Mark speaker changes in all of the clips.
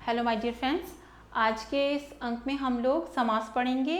Speaker 1: Hello my dear friends, आज के इस अंक में हम लोग समास पढ़ेंगे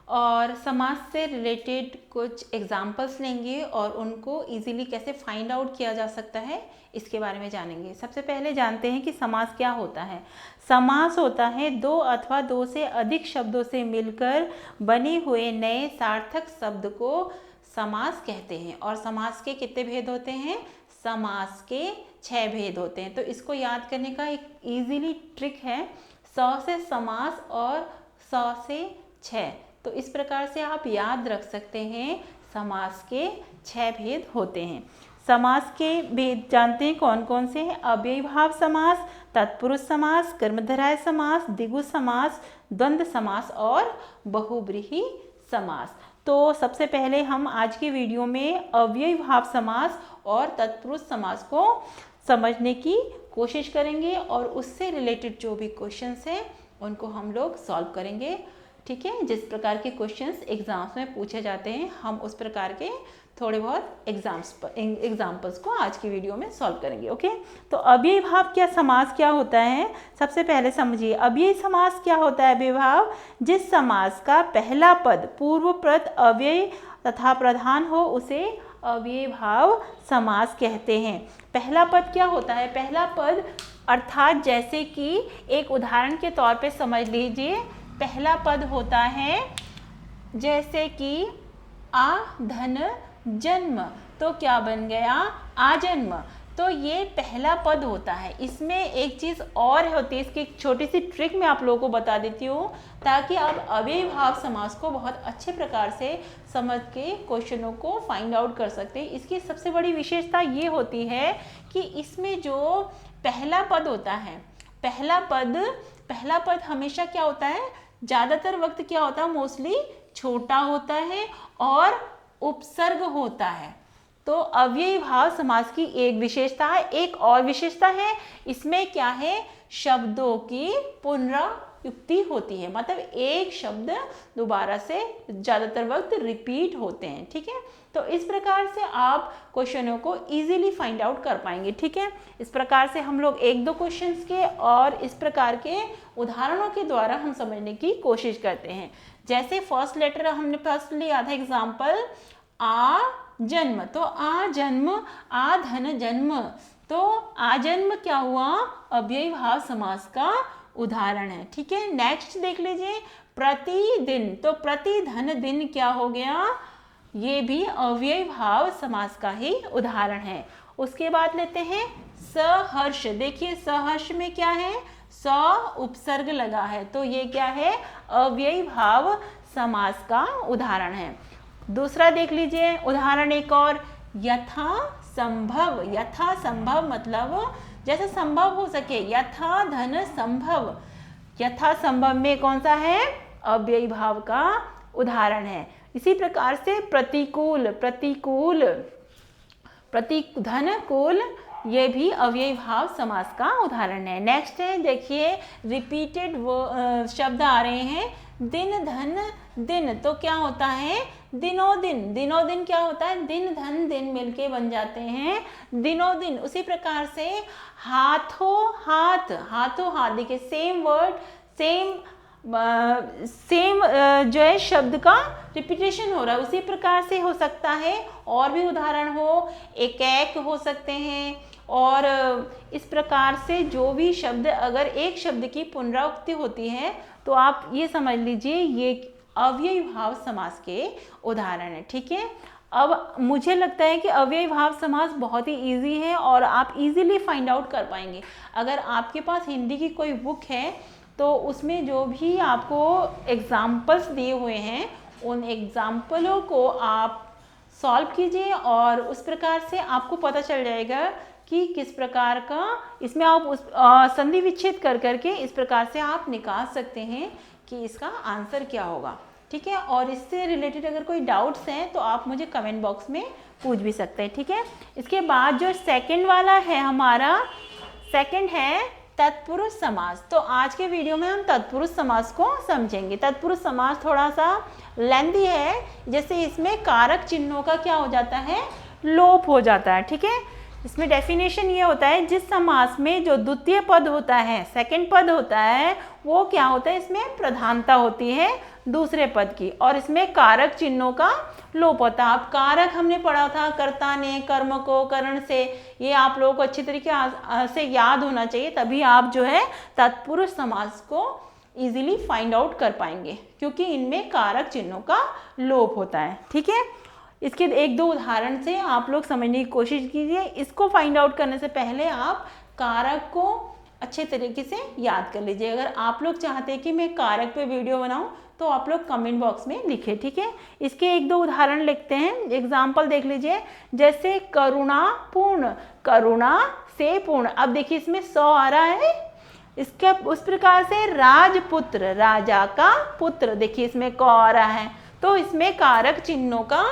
Speaker 1: और समास से रिलेटेड कुछ एग्जाम्पल्स लेंगे और उनको इजीली कैसे फाइंड आउट किया जा सकता है इसके बारे में जानेंगे। सबसे पहले जानते हैं कि समास क्या होता है। समास होता है दो अथवा दो से अधिक शब्दों से मिलकर बने हुए नए सार्थक शब्द को समास कहते हैं। और समास के कितने भेद होते हैं? समास के 6 भेद होते हैं। तो इसको याद करने का एक इजीली ट्रिक है 100 से समास और 100 से 6। तो इस प्रकार से आप याद रख सकते हैं समास के 6 भेद होते हैं। समास के भेद जानते हैं कौन कौन से हैं? अव्ययी भाव समास, तत्पुरुष समास, कर्मधारय समास, द्विगु समास, द्वंद्व समास और बहुब्रीहि समास। तो सबसे पहले हम आज की वीडियो में अव्ययी भाव समास और तत्पुरुष समास को समझने की कोशिश करेंगे और उससे रिलेटेड जो भी क्वेश्चंस हैं उनको हम लोग सॉल्व करेंगे। ठीक है, जिस प्रकार के क्वेश्चंस एग्जाम्स में पूछे जाते हैं हम उस प्रकार के थोड़े बहुत एग्जाम्पल्स को आज की वीडियो में सॉल्व करेंगे। ओके, तो अव्ययी भाव क्या समास क्या होता है? सबसे पहले समझिए अव्ययी समास क्या होता है। अव्ययी भाव जिस समास का पहला पद पूर्वप्रत अव्यय तथा प्रधान हो उसे अव्ययी भाव समास कहते हैं। पहला पद क्या होता है? पहला पद अर्थात जैसे कि एक उदाहरण के तौर पे समझ लीजिए, पहला पद होता है जैसे कि आ धन जन्म, तो क्या बन गया? आजन्म। तो ये पहला पद होता है। इसमें एक चीज़ और होती है, इसकी एक छोटी सी ट्रिक मैं आप लोगों को बता देती हूँ ताकि आप अव्ययी भाव समास को बहुत अच्छे प्रकार से समझ के क्वेश्चनों को फाइंड आउट कर सकते हैं। इसकी सबसे बड़ी विशेषता ये होती है कि इसमें जो पहला पद होता है, पहला पद हमेशा क्या होता है? ज़्यादातर वक्त क्या होता है? मोस्टली छोटा होता है और उपसर्ग होता है। तो अव्ययी भाव समास की एक विशेषता है। एक और विशेषता है, इसमें क्या है? शब्दों की पुनरावृत्ति होती है, मतलब एक शब्द दोबारा से ज़्यादातर वक्त रिपीट होते हैं। ठीक है, तो इस प्रकार से आप क्वेश्चनों को इजीली फाइंड आउट कर पाएंगे। ठीक है, इस प्रकार से हम लोग एक दो क्वेश्चंस के और इस प्रकार के उदाहरणों के द्वारा हम समझने की कोशिश करते हैं। जैसे फर्स्ट लेटर हमने फर्स्ट लिया था एग्जाम्पल आ जन्म, तो आ जन्म, आ धन जन्म, तो आ जन्म क्या हुआ? अव्ययी भाव समास का उदाहरण है। ठीक है, नेक्स्ट देख लीजिए प्रतिदिन, तो प्रति धन दिन क्या हो गया? ये भी अव्ययी भाव समास का ही उदाहरण है। उसके बाद लेते हैं सहर्ष। देखिए सहर्ष में क्या है? स उपसर्ग लगा है, तो ये क्या है? अव्ययी भाव समास का उदाहरण है। दूसरा देख लीजिए उदाहरण एक और, यथा संभव। यथा संभव मतलब जैसे संभव हो सके, यथा धन संभव। यथा संभव में कौन सा है? अव्ययी भाव का उदाहरण है। इसी प्रकार से प्रतिकूल, धनकूल, ये भी अव्ययी भाव समास का उदाहरण है। नेक्स्ट है देखिए रिपीटेड शब्द आ रहे हैं, दिन धन दिन, तो क्या होता है? दिनों दिन। दिनों दिन क्या होता है? दिन धन दिन मिलके बन जाते हैं दिनों दिन। उसी प्रकार से हाथों हाथ, हाथों हाथ, देखिए सेम वर्ड सेम जो है शब्द का रिपीटेशन हो रहा है। उसी प्रकार से हो सकता है और भी उदाहरण हो, एक हो सकते हैं। और इस प्रकार से जो भी शब्द, अगर एक शब्द की पुनरावृत्ति होती है तो आप ये समझ लीजिए ये अव्ययी भाव समास के उदाहरण है। ठीक है, अब मुझे लगता है कि अव्ययी भाव समास बहुत ही इजी है और आप इजीली फाइंड आउट कर पाएंगे। अगर आपके पास हिंदी की कोई बुक है तो उसमें जो भी आपको एग्जाम्पल्स दिए हुए हैं उन एग्जाम्पलों को आप सॉल्व कीजिए और उस प्रकार से आपको पता चल जाएगा कि किस प्रकार का इसमें आप उस संधि विच्छेद कर करके इस प्रकार से आप निकाल सकते हैं कि इसका आंसर क्या होगा। ठीक है, और इससे रिलेटेड अगर कोई डाउट्स हैं तो आप मुझे कमेंट बॉक्स में पूछ भी सकते हैं। ठीक है, इसके बाद जो सेकंड वाला है हमारा, सेकंड है तत्पुरुष समास। तो आज के वीडियो में हम तत्पुरुष समास को समझेंगे। तत्पुरुष समास थोड़ा सा लेंथी है, जैसे इसमें कारक चिन्हों का क्या हो जाता है? लोप हो जाता है। ठीक है, इसमें डेफिनेशन ये होता है जिस समास में जो द्वितीय पद होता है, सेकंड पद होता है, वो क्या होता है, इसमें प्रधानता होती है दूसरे पद की, और इसमें कारक चिन्हों का लोप होता है। अब कारक हमने पढ़ा था कर्ता ने, कर्म को, करण से, ये आप लोगों को अच्छी तरीके से याद होना चाहिए, तभी आप जो है तत्पुरुष समास को इजीली फाइंड आउट कर पाएंगे, क्योंकि इनमें कारक चिन्हों का लोप होता है। ठीक है, इसके एक दो उदाहरण से आप लोग समझने की कोशिश कीजिए। इसको फाइंड आउट करने से पहले आप कारक को अच्छे तरीके से याद कर लीजिए। अगर आप लोग चाहते हैं कि मैं कारक पे वीडियो बनाऊं तो आप लोग कमेंट बॉक्स में लिखें। ठीक है, इसके एक दो उदाहरण लिखते हैं, एग्जाम्पल देख लीजिए। जैसे करुणा पूर्ण, करुणा से पूर्ण, अब देखिए इसमें 100 आ रहा है, इसके उस प्रकार से राजपुत्र, राजा का पुत्र, देखिए इसमें क आ रहा है, तो इसमें कारक चिन्हों का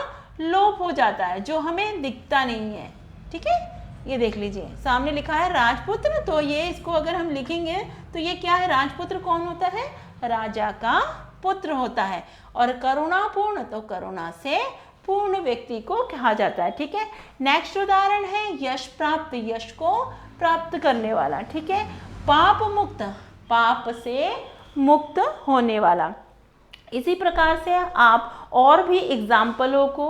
Speaker 1: लोप हो जाता है जो हमें दिखता नहीं है। ठीक है, ये देख लीजिए सामने लिखा है राजपुत्र, तो ये इसको अगर हम लिखेंगे तो ये क्या है, राजपुत्र कौन होता है, राजा का पुत्र होता है। और करुणापूर्ण, तो करुणा से पूर्ण व्यक्ति को कहा जाता है। ठीक है, नेक्स्ट उदाहरण है यश प्राप्त, यश को प्राप्त करने वाला। ठीक है, पाप मुक्त, पाप से मुक्त होने वाला। इसी प्रकार से आप और भी एग्जाम्पलों को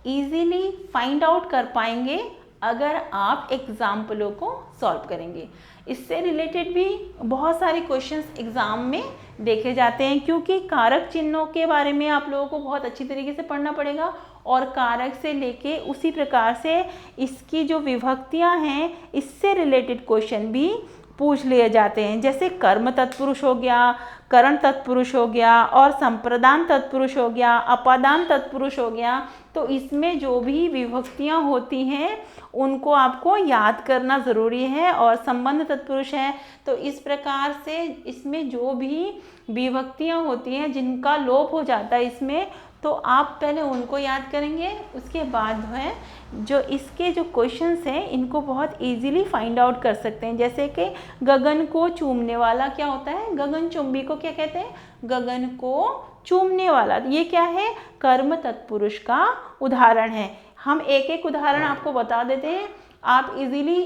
Speaker 1: इजीली फाइंड आउट कर पाएंगे अगर आप एग्जाम्पलों को सॉल्व करेंगे। इससे रिलेटेड भी बहुत सारे क्वेश्चंस एग्जाम में देखे जाते हैं, क्योंकि कारक चिन्हों के बारे में आप लोगों को बहुत अच्छी तरीके से पढ़ना पड़ेगा, और कारक से लेके उसी प्रकार से इसकी जो विभक्तियां हैं इससे रिलेटेड क्वेश्चन भी पूछ लिए जाते हैं। जैसे कर्म तत्पुरुष हो गया, करण तत्पुरुष हो गया, और संप्रदान तत्पुरुष हो गया, अपादान तत्पुरुष हो गया, तो इसमें जो भी विभक्तियां होती हैं उनको आपको याद करना ज़रूरी है। और संबंध तत्पुरुष है, तो इस प्रकार से इसमें जो भी विभक्तियां होती हैं जिनका लोप हो जाता है इसमें, तो आप पहले उनको याद करेंगे, उसके बाद है जो इसके जो क्वेश्चंस हैं इनको बहुत इजीली फाइंड आउट कर सकते हैं। जैसे कि गगन को चूमने वाला क्या होता है, गगन चुंबी को क्या कहते हैं, गगन को चूमने वाला, ये क्या है, कर्म तत्पुरुष का उदाहरण है। हम एक एक उदाहरण आपको बता देते हैं, आप इजीली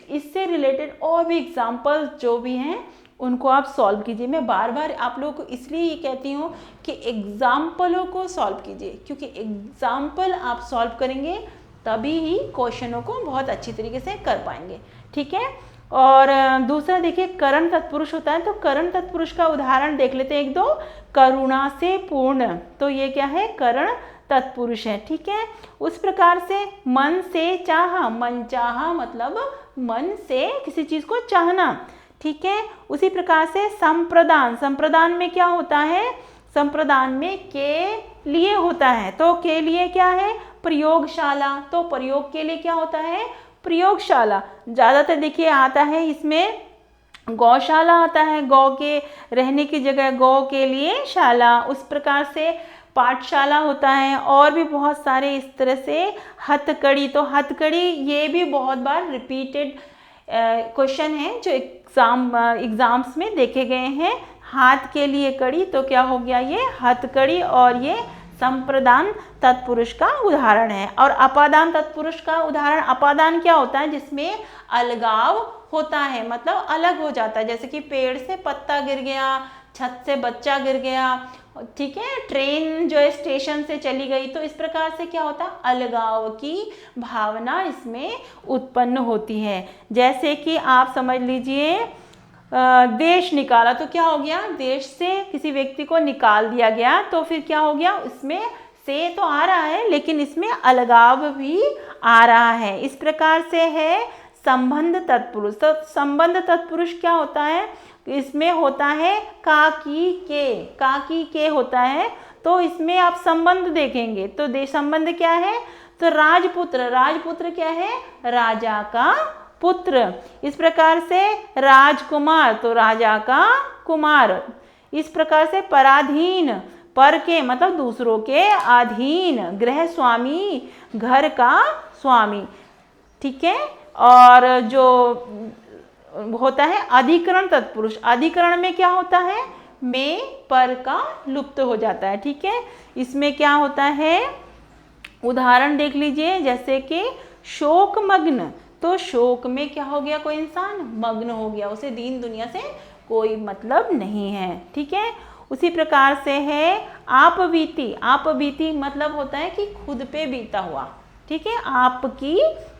Speaker 1: इससे रिलेटेड और भी एग्जाम्पल जो भी हैं उनको आप सॉल्व कीजिए। मैं बार बार आप लोगों को इसलिए ये कहती हूँ कि एग्जाम्पलों को सॉल्व कीजिए, क्योंकि एग्जाम्पल आप सॉल्व करेंगे तभी ही क्वेश्चनों को बहुत अच्छी तरीके से कर पाएंगे। ठीक है, और दूसरा देखिए करण तत्पुरुष होता है, तो करण तत्पुरुष का उदाहरण देख लेते हैं एक दो। करुणा से पूर्ण, तो ये क्या है, करण तत्पुरुष है। ठीक है, उस प्रकार से मन से चाहा, मन चाहा मतलब मन से किसी चीज़ को चाहना। ठीक है, उसी प्रकार से संप्रदान, संप्रदान में क्या होता है, संप्रदान में के लिए होता है, तो के लिए क्या है, प्रयोगशाला, तो प्रयोग के लिए क्या होता है, प्रयोगशाला। ज़्यादातर देखिए आता है इसमें गौशाला आता है, गौ के रहने की जगह गौ के लिए शाला, उस प्रकार से पाठशाला होता है, और भी बहुत सारे इस तरह से। हथकड़ी, तो हथकड़ी ये भी बहुत बार रिपीटेड क्वेश्चन है जो एग्जाम्स में देखे गए हैं। हाथ के लिए कड़ी, तो क्या हो गया, ये हथकड़ी, और ये संप्रदान तत्पुरुष का उदाहरण है। और अपादान तत्पुरुष का उदाहरण, अपादान क्या होता है, जिसमें अलगाव होता है, मतलब अलग हो जाता है। जैसे कि पेड़ से पत्ता गिर गया, छत से बच्चा गिर गया, ठीक है, ट्रेन जो है स्टेशन से चली गई, तो इस प्रकार से क्या होता है, अलगाव की भावना इसमें उत्पन्न होती है। जैसे कि आप समझ लीजिए देश निकाला, तो क्या हो गया, देश से किसी व्यक्ति को निकाल दिया गया, तो फिर क्या हो गया, इसमें से तो आ रहा है लेकिन इसमें अलगाव भी आ रहा है। इस प्रकार से है संबंध तत्पुरुष, तो संबंध तत्पुरुष क्या होता है, इसमें होता है काकी के होता है, तो इसमें आप संबंध देखेंगे तो संबंध क्या है, तो राजपुत्र, राजपुत्र क्या है, राजा का पुत्र। इस प्रकार से राजकुमार, तो राजा का कुमार। इस प्रकार से पराधीन, पर के मतलब दूसरों के अधीन, गृह स्वामी घर का स्वामी। ठीक है, और जो होता है अधिकरण तत्पुरुष, अधिकरण में क्या होता है, में पर का लुप्त हो जाता है। ठीक है, इसमें क्या होता है, उदाहरण देख लीजिए, जैसे कि शोकमग्न, तो शोक में क्या हो गया, कोई इंसान मग्न हो गया, उसे दीन दुनिया से कोई मतलब नहीं है। ठीक है, उसी प्रकार से है आपबीती। आपबीती मतलब होता है कि खुद पे बीता हुआ। ठीक है, आपकी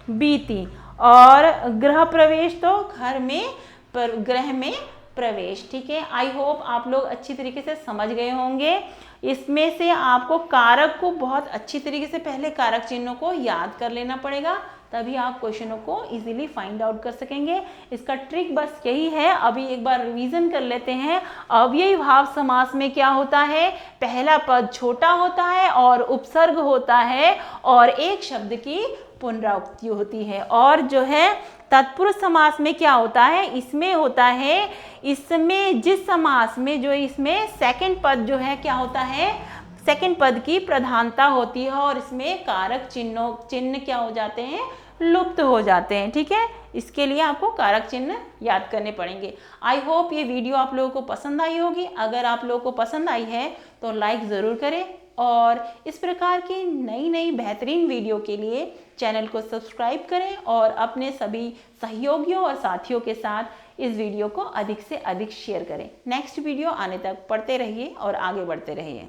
Speaker 1: बीती। और गृह प्रवेश तो घर में, पर ग्रह में प्रवेश। ठीक है, आई होप आप लोग अच्छी तरीके से समझ गए होंगे। इसमें से आपको कारक को बहुत अच्छी तरीके से पहले कारक चिन्हों को याद कर लेना पड़ेगा, तभी आप क्वेश्चनों को इजीली फाइंड आउट कर सकेंगे। इसका ट्रिक बस यही है, अभी एक बार रिवीजन कर लेते हैं। अव्ययी भाव समास में क्या होता है, पहला पद छोटा होता है और उपसर्ग होता है और एक शब्द की पुनरावृत्ति होती है। और जो है तत्पुरुष समास में क्या होता है, इसमें होता है, इसमें जिस समास में जो इसमें सेकंड पद जो है क्या होता है, सेकंड पद की प्रधानता होती है और इसमें कारक चिन्ह क्या हो जाते हैं, लुप्त हो जाते हैं। ठीक है, इसके लिए आपको कारक चिन्ह याद करने पड़ेंगे। आई होप ये वीडियो आप लोगों को पसंद आई होगी। अगर आप लोगों को पसंद आई है तो लाइक ज़रूर करें और इस प्रकार की नई नई बेहतरीन वीडियो के लिए चैनल को सब्सक्राइब करें और अपने सभी सहयोगियों और साथियों के साथ इस वीडियो को अधिक से अधिक शेयर करें। नेक्स्ट वीडियो आने तक पढ़ते रहिए और आगे बढ़ते रहिए।